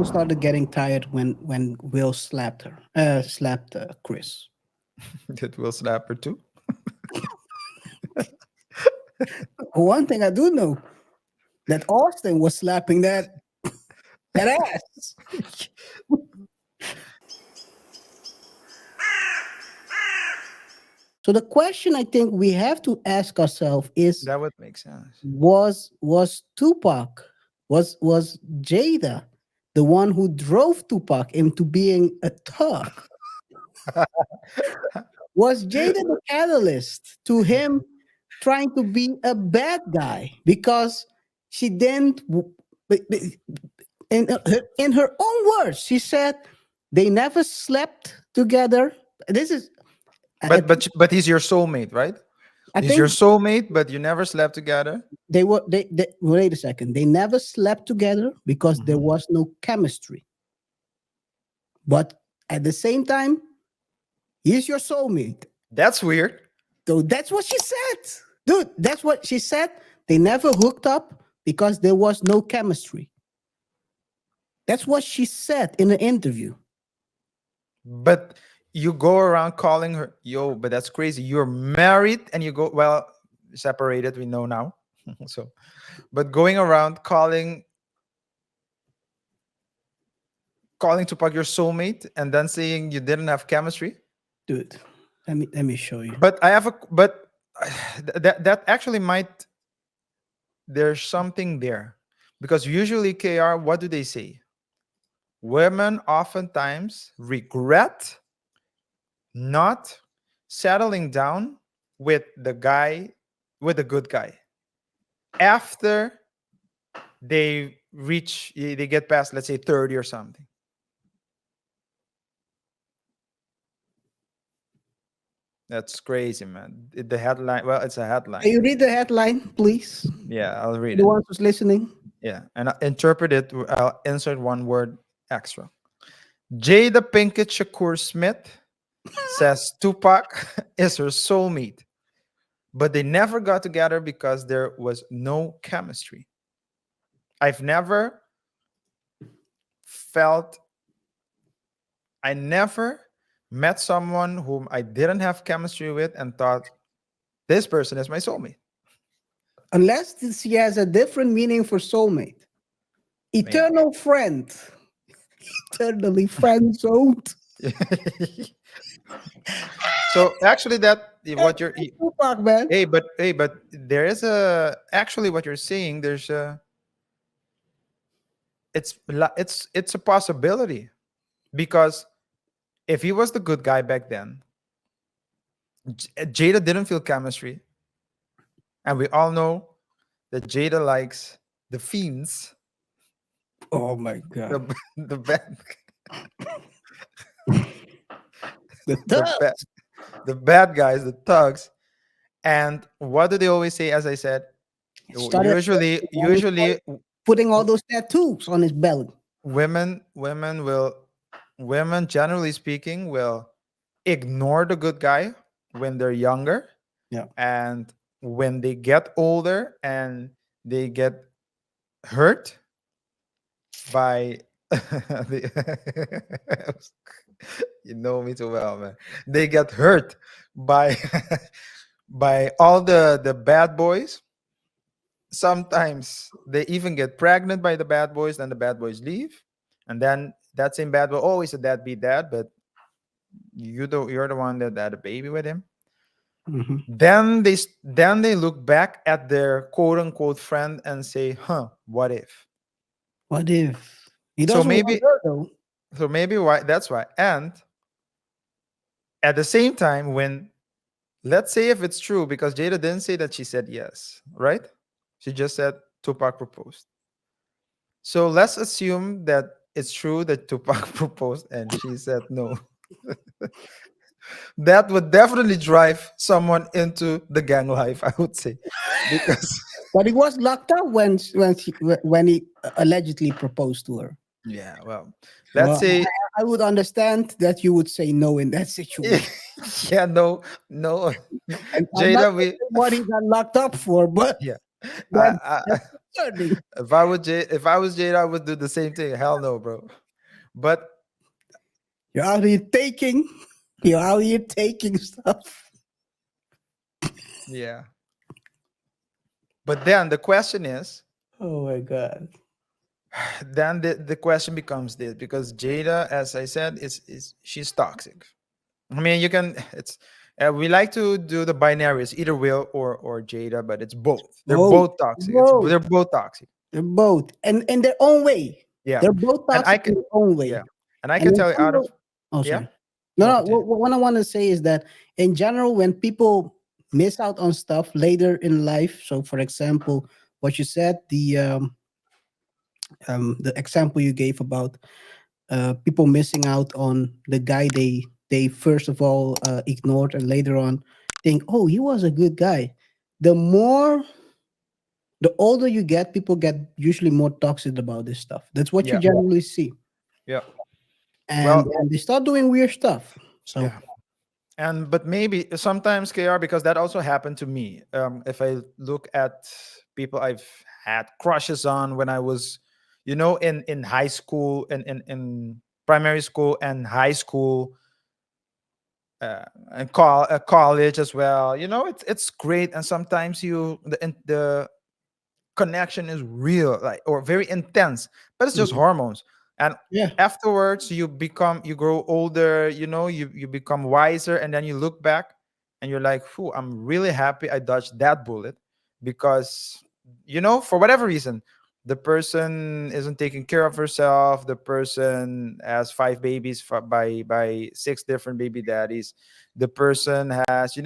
also started getting tired when Will slapped her, slapped Chris. Did Will slap her too? One thing I do know that Austin was slapping that ass. So the question I think we have to ask ourselves is: That would make sense. was Tupac, was Jada the one who drove Tupac into being a thug? Was Jada the catalyst to him trying to be a bad guy because she didn't in her own words she said they never slept together. This is I, But he's your soulmate, right? I He's your think soulmate, but you never slept together. they wait a second, they never slept together because there Mhm. was no chemistry, but at the same time he's your soulmate. That's weird. So that's what she said. Dude, that's what she said. They never hooked up because there was no chemistry. That's what she said in an interview. But you go around calling her, yo, but that's crazy. You're married and you go, well, separated, we know now. So, but going around calling Tupac your soulmate and then saying you didn't have chemistry. Dude, let me show you. But I have a, but that actually might, there's something there. Because usually, KR, what do they say? Women oftentimes regret not settling down with the guy, with the good guy, after they get past, let's say, 30 or something. That's crazy, man. The headline, well, it's a Can headline. you read the headline, please? Yeah, I'll read The it. ones who's listening. Yeah, and I interpret it. I'll insert one word extra. Jada Pinkett Shakur Smith says Tupac is her soulmate, but they never got together because there was no chemistry. I've never felt, I never met someone whom I didn't have chemistry with and thought this person is my soulmate. Unless she has a different meaning for soulmate. Yeah. Eternal friend. Eternally friend zoned. So actually, that what you're, Tupac, man. but there is a, actually what you're saying. There's a, it's a possibility, because if he was the good guy back then, Jada didn't feel chemistry, and we all know that Jada likes the fiends, Oh my the god. the bad, The the thug bad, the bad guys, the thugs. And what do they always say? As I said, started usually putting all those tattoos on his belly. women will, women generally speaking will ignore the good guy when they're younger, Yeah. and when they get older and they get hurt by you know me too well, man. They get hurt by by all the bad boys. Sometimes they even get pregnant by the bad boys, then the bad boys leave, and then that same bad boy, oh, he's a deadbeat dad, but you're the one that had a baby with him. Mhm. Then then they look back at their quote unquote friend and say, huh, what if? What if he So doesn't want maybe, her though? why, that's why. And at the same time, when, let's say if it's true, because Jada didn't say that she said yes, right? She just said Tupac proposed. So let's assume that it's true that Tupac proposed and she said no. That would definitely drive someone into the gang life, I would say. Because But he was locked up when he allegedly proposed to her. yeah, well, let's Well, say I would understand that you would say no in that situation. yeah, no, no. And I'm not Jada, we sure what he got locked up for, but yeah. that, I, Learning. If I was Jada, I would do the same thing. Hell no, bro. But You're out here taking. You're out here taking stuff. yeah. But then the question is, Oh my god. then the question becomes this, because Jada, as I said, is she's toxic. I mean, you can. It's we like to do the binaries, either Will or Jada, but it's both. They're Both. both toxic. Both. They're both toxic. They're both. And in their own way. Yeah, They're both and I toxic in can. their own Yeah, way. and I And can in tell you out of. general, oh Yeah, sorry. No, no, no. continue. What I want to say is that in general, when people miss out on stuff later in life, so for example, what you said, the example you gave about people missing out on the guy they first of all ignored and later on think, oh, he was a good guy. The more the older you get, people get usually more toxic about this stuff. That's what you Yeah, generally see, yeah. and, Well, and they start doing weird stuff. So yeah. And but maybe sometimes KR, because that also happened to me. If I look at people I've had crushes on when I was, in high school and in primary school and high school, and college as well. It's great, and sometimes the connection is real, like, or very intense, but it's just mhm, hormones. And yeah, afterwards you grow older, you become wiser, and then you look back and you're like, "Whew, I'm really happy I dodged that bullet," because for whatever reason, the person isn't taking care of herself, the person has five babies by six different baby daddies, the person has,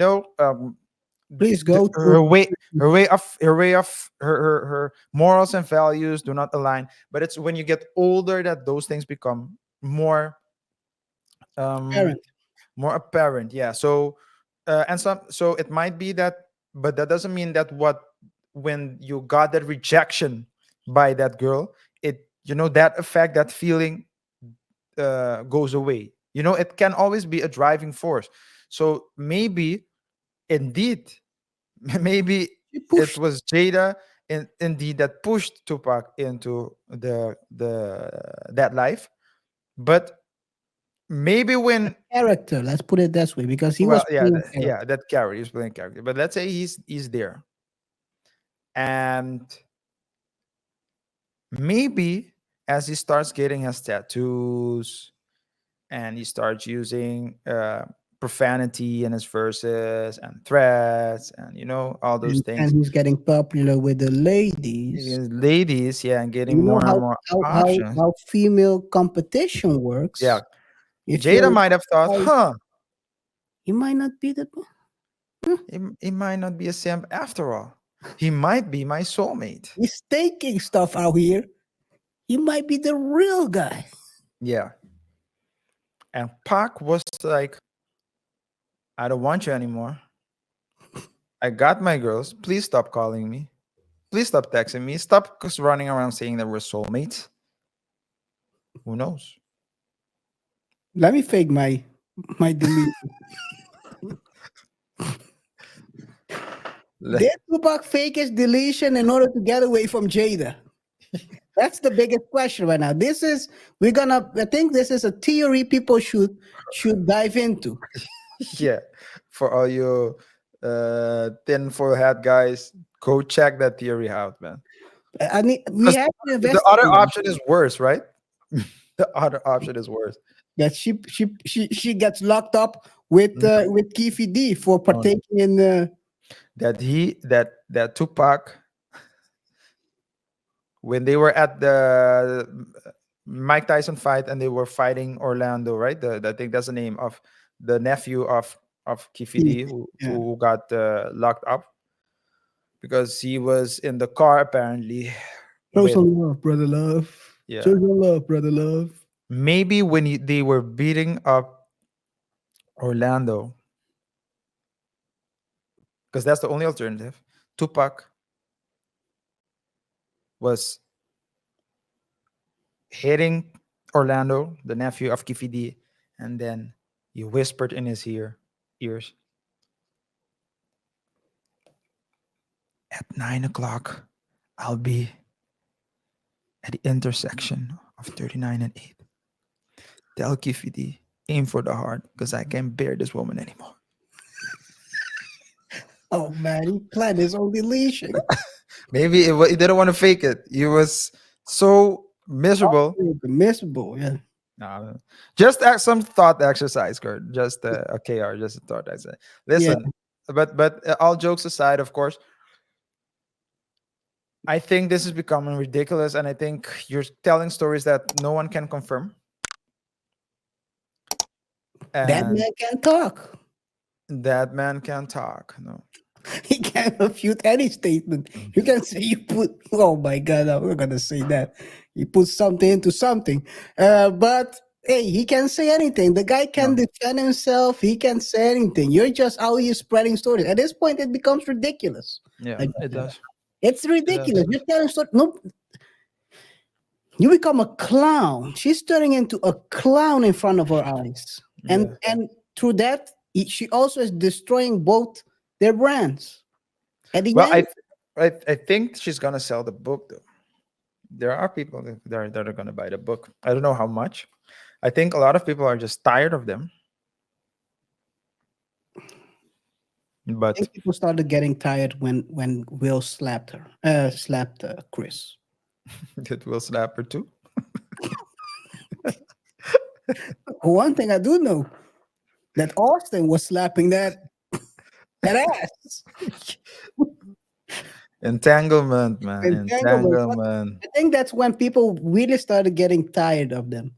please go through. her morals and values do not align. But it's when you get older that those things become um Parent. more apparent. Yeah. So it might be that, but that doesn't mean that what when you got that rejection by that girl, that effect, that feeling goes away. It can always be a driving force. So maybe indeed, maybe You it push was Jada indeed that pushed Tupac into the that life. But maybe when, character. Let's put it this way, because he was well, yeah, playing character. yeah, that character, he's playing character. But let's say he's there, and maybe as he starts getting his tattoos and he starts using profanity in his verses and threats and all those And things, he's getting popular with the ladies. ladies, yeah, and getting You know more and how more how how, options. how female competition Yeah, works. If Jada you're might have thought, you might not be the hmm, he might not be a simp after all. He might be my soulmate. he's taking stuff out here. He might be the real guy. Yeah. And Pac was like, I don't want you anymore. I got my girls. Please stop calling me. Please stop texting me. Stop just running around saying that we're soulmates. Who knows? Let me fake my delete. Le- Did Tupac fake his deletion in order to get away from Jada? That's the biggest question right now. I think this is a theory people should dive into. yeah. For all you tinfoil hat guys, go check that theory out, man. I need we Because have to the other investigate option is worse, right? The other option is worse. that she gets locked up with Kifi D for No, partaking in that Tupac, when they were at the Mike Tyson fight and they were fighting Orlando, right? I think that's the name of the nephew of Keith. Kifidi, who Yeah. who got locked up because he was in the car apparently Show with, some love, brother love. Show yeah, some love, brother love. maybe when they were beating up Orlando, because that's the only alternative. Tupac was hitting Orlando, the nephew of Kifidi, and then he whispered in his ears, at 9 o'clock, I'll be at the intersection of 39 and 8. Tell Kifidi, aim for the heart because I can't bear this woman anymore. Oh man, he planned his own deletion. Maybe he didn't want to fake it. He was so miserable. Miserable, yeah. No, just some thought exercise, Kurt. Just a KR, just a thought exercise. Yeah. Listen, but all jokes aside, of course, I think this is becoming ridiculous, and I think you're telling stories that no one can confirm, That and man can talk. that man can talk. No, He can't refute any statement. You can say you put, oh my God, I'm not gonna say that. You put something into something. But hey, he can say anything. The guy can no, defend himself. He can say anything. You're just out here spreading stories. At this point, it becomes ridiculous. yeah, Like, it does. it's It does. ridiculous. You're telling stories. No, you become a clown. She's turning into a clown in front of her eyes, and Yeah. through that, she also is destroying both their brands. At the Well, end, I think she's gonna sell the book though. There are people that are gonna buy the book. I don't know how much. I think a lot of people are just tired of them. I But think people started getting tired when Will slapped her, slapped Chris. it will slap her too. One thing I do know that Austin was slapping that ass. Entanglement, man. Entanglement. But Entanglement. I think that's when people really started getting tired of them.